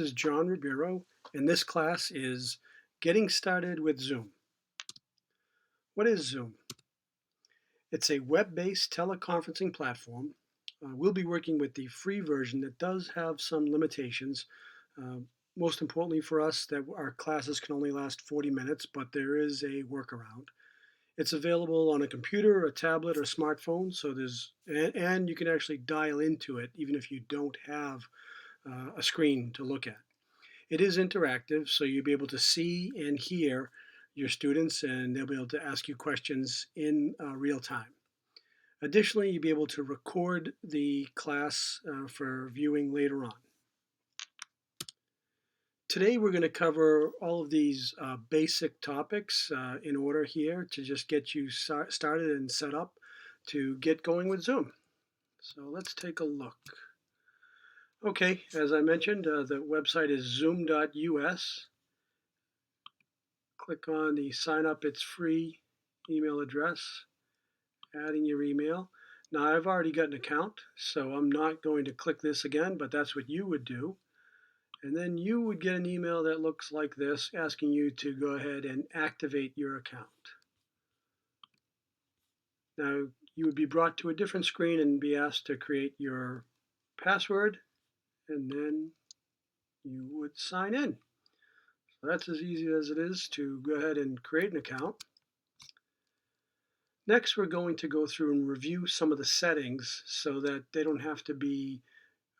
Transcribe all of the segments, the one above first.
This is John Ribeiro, and this class is Getting Started with Zoom. What is Zoom? It's a web-based teleconferencing platform. We'll be working with the free version that does have some limitations. Uh, Most importantly for us, that our classes can only last 40 minutes, but there is a workaround. It's available on a computer, a tablet, or smartphone, and you can actually dial into it even if you don't have a screen to look at. It is interactive, so you'll be able to see and hear your students, and they'll be able to ask you questions in real time. Additionally, you'll be able to record the class for viewing later on. Today, we're going to cover all of these basic topics in order here to just get you started and set up to get going with Zoom. So let's take a look. Okay, as I mentioned, the website is zoom.us. Click on the sign up, it's free email address, adding your email. Now I've already got an account, so I'm not going to click this again, but that's what you would do. And then you would get an email that looks like this, asking you to go ahead and activate your account. Now you would be brought to a different screen and be asked to create your password, and then you would sign in. So that's as easy as it is to go ahead and create an account. Next, we're going to go through and review some of the settings so that they don't have to be,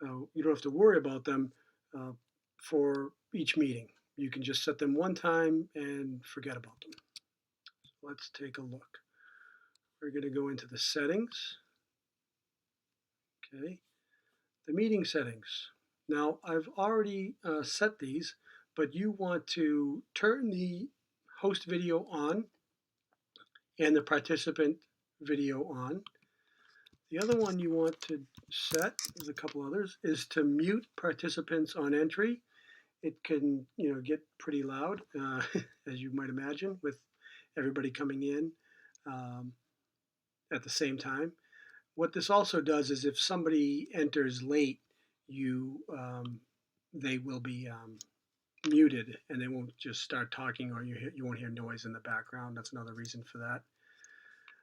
you don't have to worry about them for each meeting. You can just set them one time and forget about them. So let's take a look. We're going to go into the settings. Okay, the meeting settings. Now, I've already set these, but you want to turn the host video on and the participant video on. The other one you want to set, there's a couple others, is to mute participants on entry. It can, get pretty loud, as you might imagine, with everybody coming in at the same time. What this also does is if somebody enters late, they will be muted and they won't just start talking, or you won't hear noise in the background. That's another reason for that.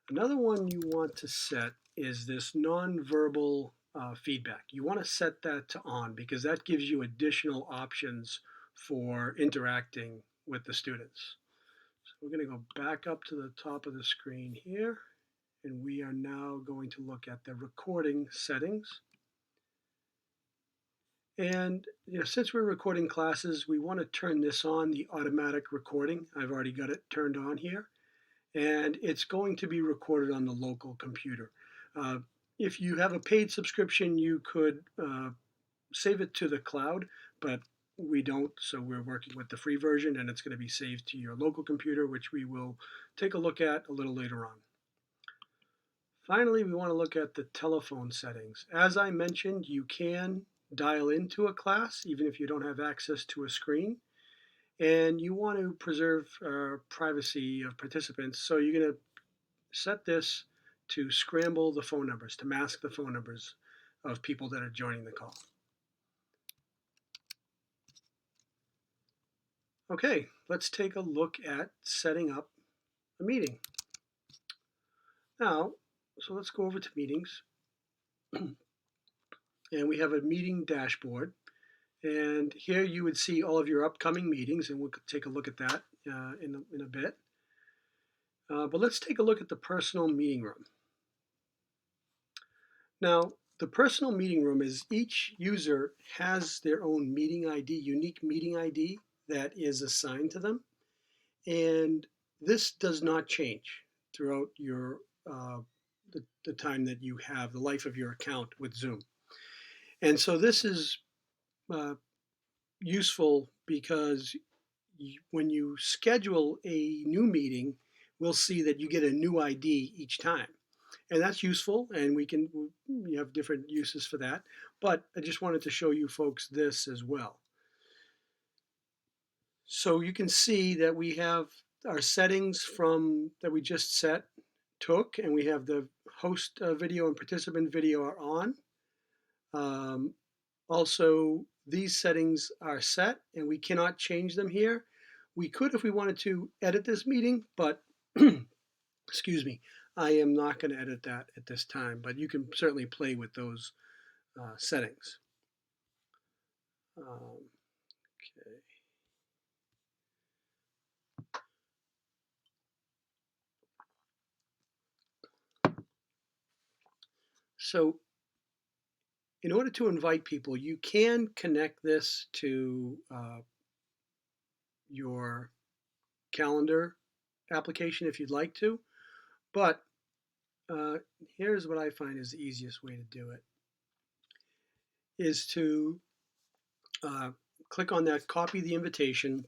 Another one you want to set is this nonverbal feedback. You want to set that to on because that gives you additional options for interacting with the students. So we're going to go back up to the top of the screen here, and we are now going to look at the recording settings. And since we're recording classes, we want to turn this on, the automatic recording. I've already got it turned on here. And it's going to be recorded on the local computer. If you have a paid subscription, you could save it to the cloud, but we don't, so we're working with the free version, and it's going to be saved to your local computer, which we will take a look at a little later on. Finally, we want to look at the telephone settings. As I mentioned, you can dial into a class even if you don't have access to a screen. And you want to preserve privacy of participants, so you're going to set this to scramble the phone numbers, to mask the phone numbers of people that are joining the call. Okay, let's take a look at setting up a meeting. Now, so let's go over to meetings. And we have a meeting dashboard. And here you would see all of your upcoming meetings, and we'll take a look at that in a bit. But let's take a look at the personal meeting room. Now, the personal meeting room is each user has their own meeting ID, unique meeting ID that is assigned to them. And this does not change throughout your the time that you have, the life of your account with Zoom. And so this is useful because when you schedule a new meeting, we'll see that you get a new ID each time. And that's useful, and you have different uses for that. But I just wanted to show you folks this as well. So you can see that we have our settings that we just took, and we have the host video and participant video are on. Also, these settings are set and we cannot change them here. We could if we wanted to edit this meeting, but excuse me, I am not going to edit that at this time, but you can certainly play with those settings. Okay. So in order to invite people, you can connect this to your calendar application if you'd like to, but uh, here's what I find is the easiest way to do it, is to uh, click on that copy the invitation.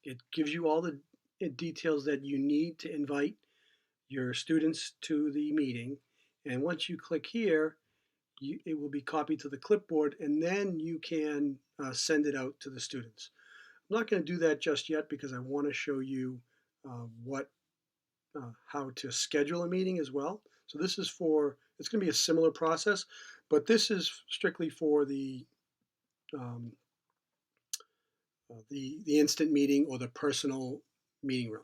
It gives you all the details that you need to invite your students to the meeting. And once you click here, it will be copied to the clipboard, and then you can send it out to the students. I'm not going to do that just yet because I want to show you how to schedule a meeting as well. So this is it's going to be a similar process, but this is strictly for um, the instant meeting or the personal meeting room.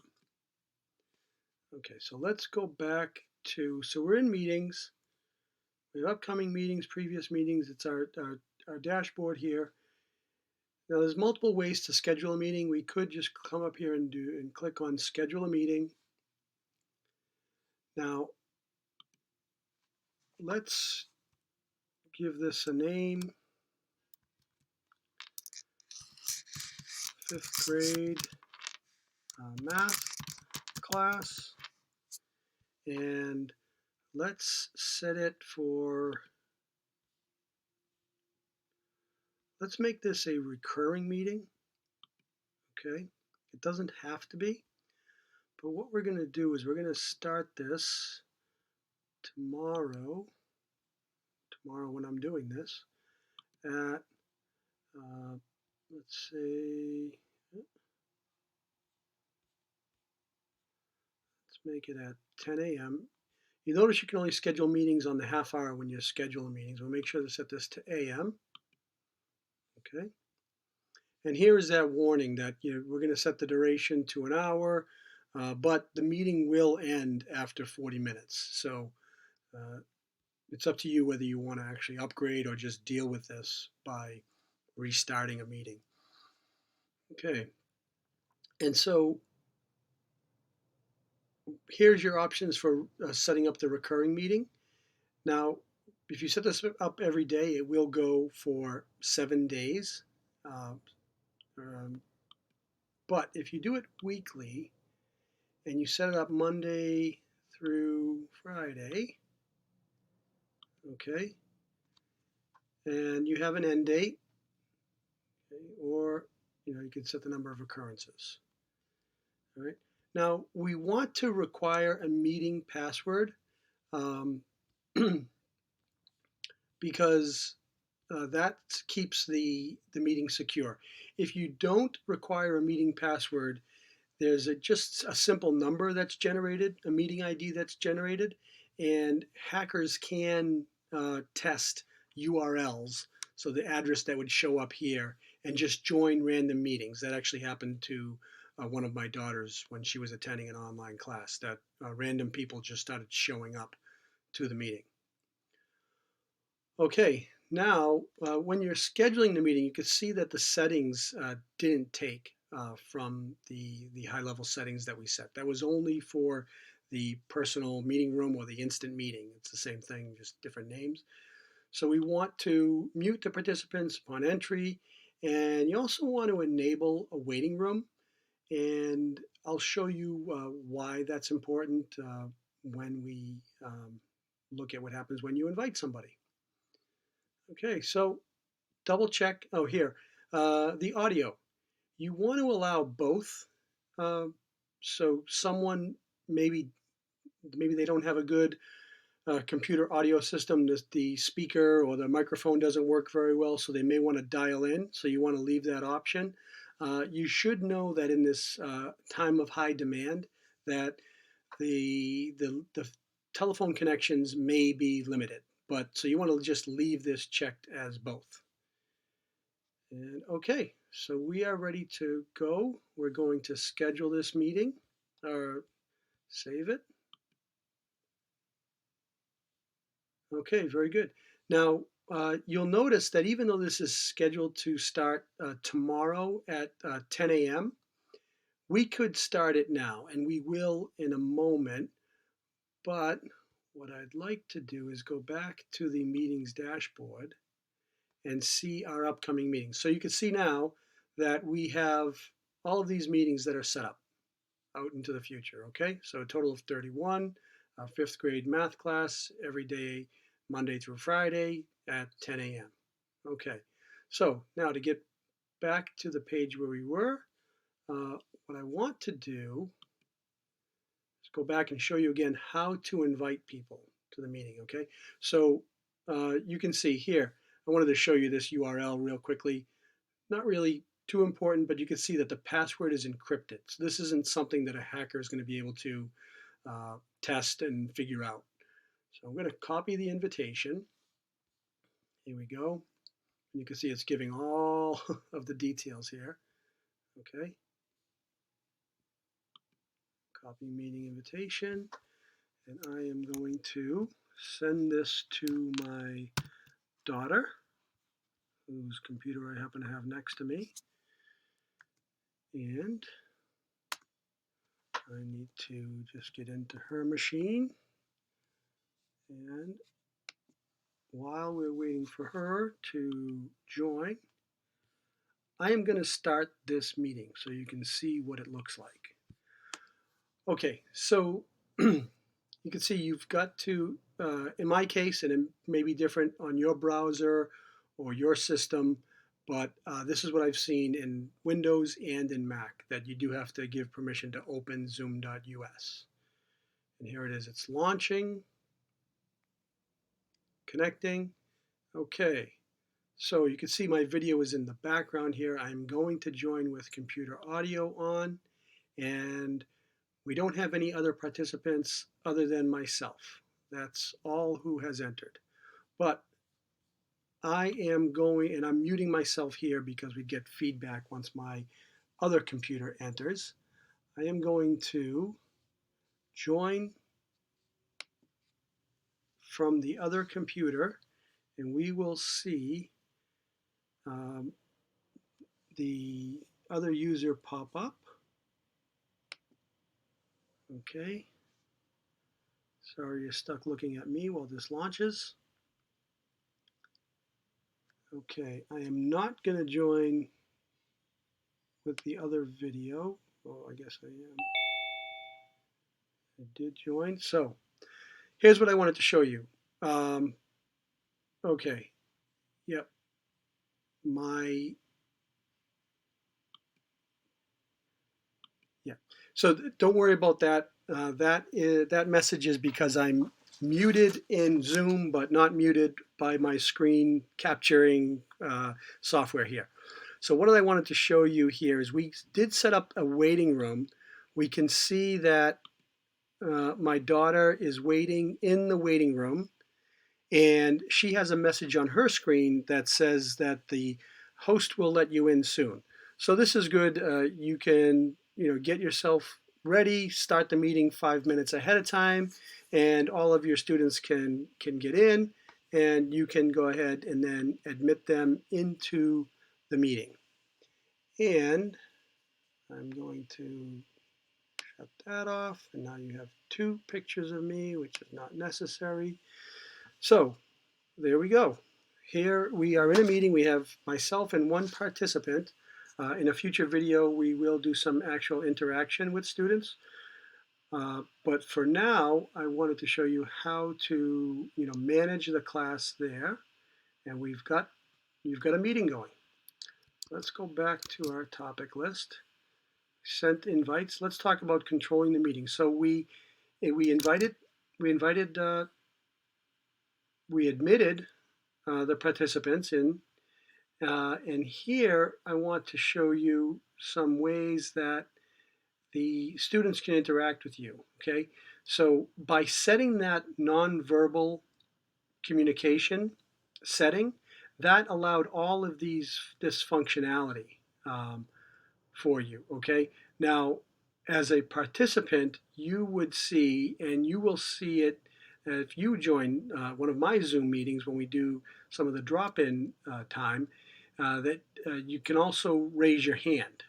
Okay, so let's go back so we're in meetings. We have upcoming meetings, previous meetings. It's our dashboard here. Now there's multiple ways to schedule a meeting. We could just come up here and click on schedule a meeting. Now let's give this a name. 5th grade math class, and let's set it for, let's make this a recurring meeting. Okay, it doesn't have to be, but what we're going to do is we're going to start this tomorrow when I'm doing this at let's say, let's make it at 10 a.m. You notice you can only schedule meetings on the half hour when you schedule meetings. We'll make sure to set this to a.m. Okay. And here is that warning that we're going to set the duration to an hour, but the meeting will end after 40 minutes. So it's up to you whether you want to actually upgrade or just deal with this by restarting a meeting. Okay. And so here's your options for setting up the recurring meeting. Now, if you set this up every day, it will go for 7 days. But if you do it weekly and you set it up Monday through Friday, okay, and you have an end date, okay, or you can set the number of occurrences. All right. Now we want to require a meeting password because that keeps the meeting secure. If you don't require a meeting password, there's just a simple number that's generated, a meeting ID that's generated, and hackers can test URLs, so the address that would show up here, and just join random meetings. That actually happened to one of my daughters when she was attending an online class, that random people just started showing up to the meeting. Okay, now when you're scheduling the meeting, you can see that the settings didn't take from the high-level settings that we set. That was only for the personal meeting room or the instant meeting. It's the same thing, just different names. So we want to mute the participants upon entry, and you also want to enable a waiting room. And I'll show you why that's important when we look at what happens when you invite somebody. Okay, so double check. Oh, here, the audio. You want to allow both. So someone maybe they don't have a good computer audio system. The speaker or the microphone doesn't work very well, so they may want to dial in. So you want to leave that option. You should know that in this time of high demand, that the telephone connections may be limited. But so you want to just leave this checked as both. And okay, so we are ready to go. We're going to schedule this meeting or save it. Okay, very good. Now, you'll notice that even though this is scheduled to start tomorrow at 10 a.m., we could start it now, and we will in a moment. But what I'd like to do is go back to the meetings dashboard and see our upcoming meetings. So you can see now that we have all of these meetings that are set up out into the future, okay? So a total of 31, fifth grade math class every day, Monday through Friday at 10 a.m. Okay, so now to get back to the page where we were, what I want to do is go back and show you again how to invite people to the meeting, okay? So you can see here, I wanted to show you this URL real quickly. Not really too important, but you can see that the password is encrypted. So this isn't something that a hacker is going to be able to test and figure out. So I'm going to copy the invitation. Here we go. And you can see it's giving all of the details here. Okay. Copy meeting invitation. And I am going to send this to my daughter, whose computer I happen to have next to me. And I need to just get into her machine. And while we're waiting for her to join, I am going to start this meeting so you can see what it looks like. Okay, so you can see you've got to, in my case, and it may be different on your browser or your system, but this is what I've seen in Windows and in Mac, that you do have to give permission to open zoom.us. And here it is, it's launching, connecting. Okay, so you can see my video is in the background here. I'm going to join with computer audio on, and we don't have any other participants other than myself. That's all who has entered. But I am going, and I'm muting myself here because we get feedback once my other computer enters. I am going to join from the other computer, and we will see um, the other user pop up. Okay. Sorry you're stuck looking at me while this launches. Okay, I am not going to join with the other video. Oh, I guess I am. I did join. So here's what I wanted to show you. Okay, yep. Yeah. So don't worry about that. That message is because I'm muted in Zoom, but not muted by my screen capturing software here. So what I wanted to show you here is we did set up a waiting room. We can see that my daughter is waiting in the waiting room, and she has a message on her screen that says that the host will let you in soon. So this is good. You can get yourself ready, start the meeting 5 minutes ahead of time, and all of your students can get in, and you can go ahead and then admit them into the meeting. And I'm going to shut that off, and now you have 2 pictures of me, which is not necessary. So there we go. Here we are in a meeting. We have myself and 1 participant. In a future video, we will do some actual interaction with students. But for now, I wanted to show you how to manage the class there. And you've got a meeting going. Let's go back to our topic list. Sent invites. Let's talk about controlling the meeting. So we admitted the participants in, and here I want to show you some ways that the students can interact with you. Okay, so by setting that nonverbal communication setting, that allowed all of this functionality for you, okay? Now, as a participant, you would see, and you will see it if you join one of my Zoom meetings when we do some of the drop-in time, that you can also raise your hand.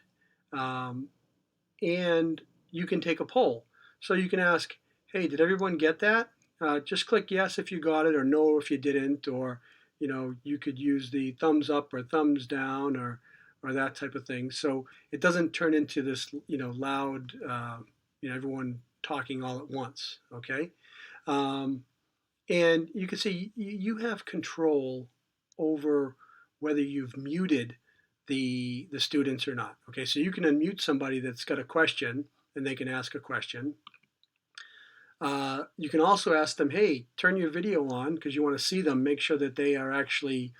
Um, and you can take a poll. So you can ask, hey, did everyone get that? Just click yes if you got it, or no if you didn't, or you could use the thumbs up or thumbs down, or that type of thing. So it doesn't turn into this loud, everyone talking all at once. Okay, um, and you can see you have control over whether you've muted the students or not. Okay, so you can unmute somebody that's got a question and they can ask a question. You can also ask them, hey, turn your video on because you want to see them, make sure that they are actually,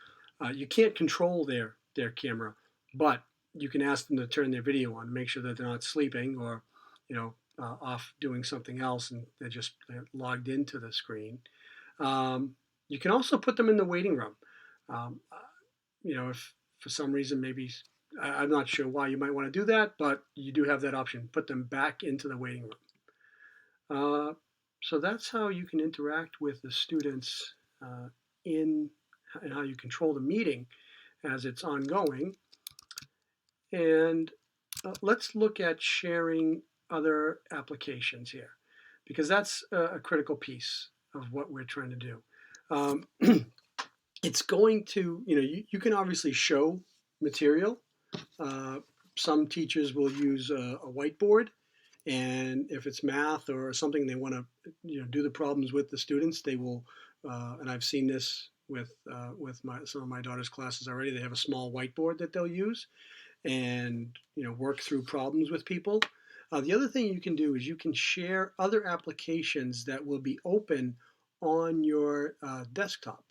you can't control their camera, but you can ask them to turn their video on, make sure that they're not sleeping or, off doing something else and they're logged into the screen. You can also put them in the waiting room. Um, if for some reason maybe I'm not sure why you might want to do that, but you do have that option. Put them back into the waiting room. So that's how you can interact with the students and how you control the meeting as it's ongoing. And let's look at sharing other applications here, because that's a critical piece of what we're trying to do. It's going to, you can obviously show material. Some teachers will use a whiteboard, and if it's math or something they want to do the problems with the students, they will, and I've seen this with some of my daughter's classes already. They have a small whiteboard that they'll use and work through problems with people. The other thing you can do is you can share other applications that will be open on your desktop.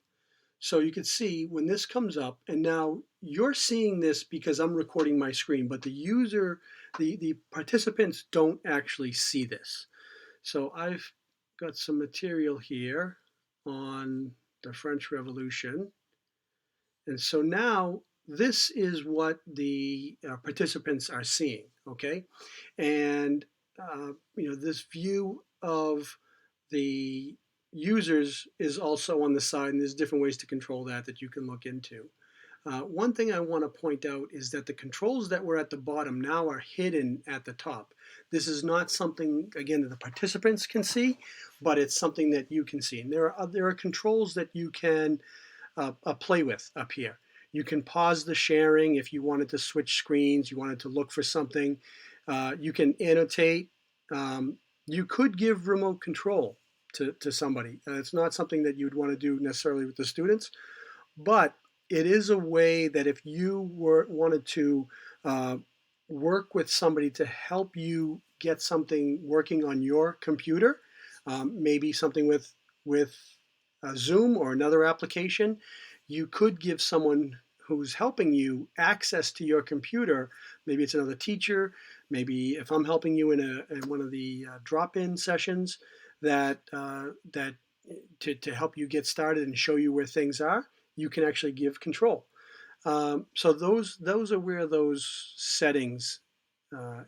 So you can see when this comes up, and now you're seeing this because I'm recording my screen, but the participants don't actually see this. So I've got some material here on the French Revolution. And so now this is what the participants are seeing, okay? And, this view of the users is also on the side, and there's different ways to control that you can look into. One thing I want to point out is that the controls that were at the bottom now are hidden at the top. This is not something, again, that the participants can see, but it's something that you can see. And there are controls that you can play with up here. You can pause the sharing if you wanted to switch screens, you wanted to look for something. You can annotate. You could give remote control to somebody. It's not something that you'd want to do necessarily with the students, but it is a way that if you wanted to work with somebody to help you get something working on your computer, maybe something with Zoom or another application, you could give someone who's helping you access to your computer. Maybe it's another teacher. Maybe if I'm helping you in one of the drop-in sessions, that to help you get started and show you where things are, you can actually give control. So those are where those settings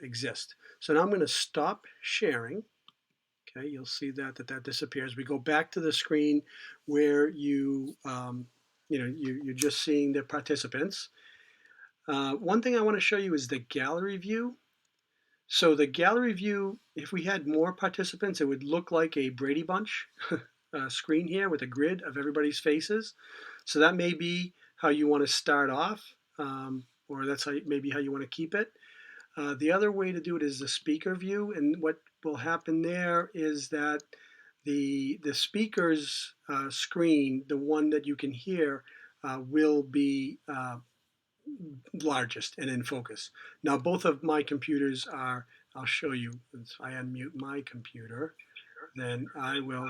exist. So now I'm going to stop sharing. Okay, you'll see that disappears. We go back to the screen where you're just seeing the participants. One thing I want to show you is the gallery view. So the gallery view, if we had more participants, it would look like a Brady Bunch screen here with a grid of everybody's faces. So that may be how you want to start off, or that's maybe how you want to keep it. The other way to do it is the speaker view, and what will happen there is that the speaker's screen, the one that you can hear, will be largest and in focus. Now both of my computers are, I'll show you, if I unmute my computer, then I will,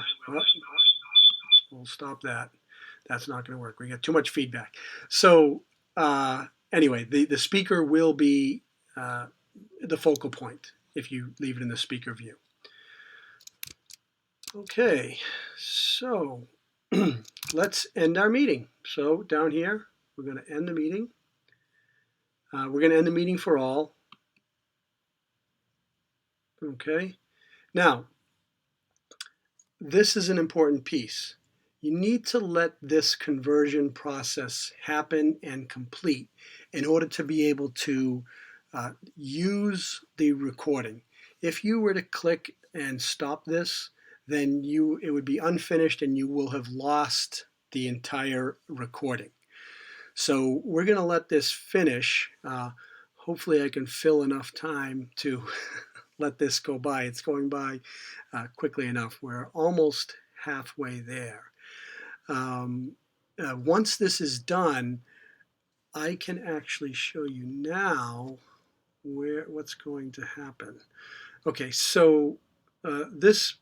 we'll stop that. That's not going to work. We get too much feedback. So anyway, the speaker will be the focal point if you leave it in the speaker view. Okay, so let's end our meeting. So down here, we're going to end the meeting. We're going to end the meeting for all. Okay. Now, this is an important piece. You need to let this conversion process happen and complete in order to be able to use the recording. If you were to click and stop this, then it would be unfinished and you will have lost the entire recording. So we're going to let this finish. Hopefully I can fill enough time to let this go by. It's going by quickly enough. We're almost halfway there. Once this is done, I can actually show you now what's going to happen. Okay, so this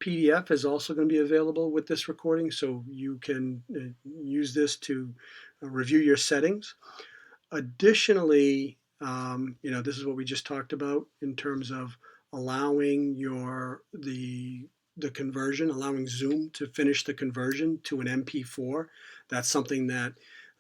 PDF is also going to be available with this recording, so you can use this to review your settings. Additionally, this is what we just talked about in terms of allowing the conversion, allowing Zoom to finish the conversion to an MP4. That's something that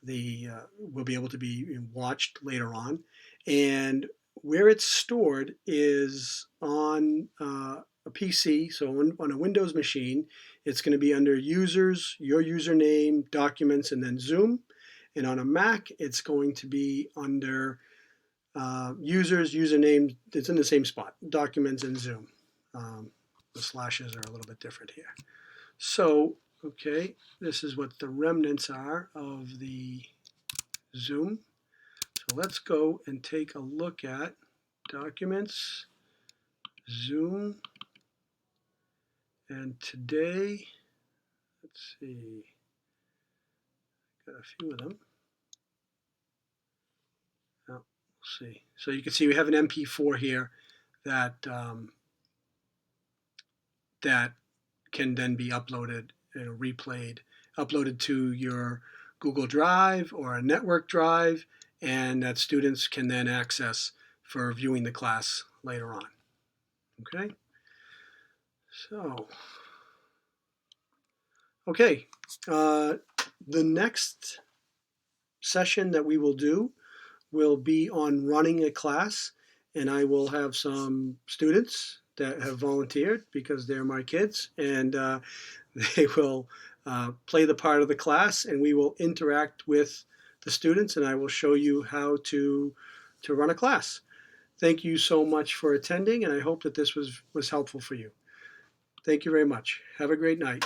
will be able to be watched later on. And where it's stored is on a PC, so on a Windows machine. It's going to be under Users, your username, Documents, and then Zoom. And on a Mac, it's going to be under Users, Username. It's in the same spot, Documents, and Zoom. The slashes are a little bit different here. So, okay, this is what the remnants are of the Zoom. So let's go and take a look at Documents, Zoom, and today, let's see, got a few of them. Now, we'll see. So you can see we have an MP4 here that that can then be uploaded, replayed, uploaded to your Google Drive or a network drive, and that students can then access for viewing the class later on. Okay? So, okay. The next session that we will do will be on running a class, and I will have some students that have volunteered because they're my kids, and they will play the part of the class, and we will interact with the students, and I will show you how to run a class. Thank you so much for attending, and I hope that this was helpful for you. Thank you very much. Have a great night.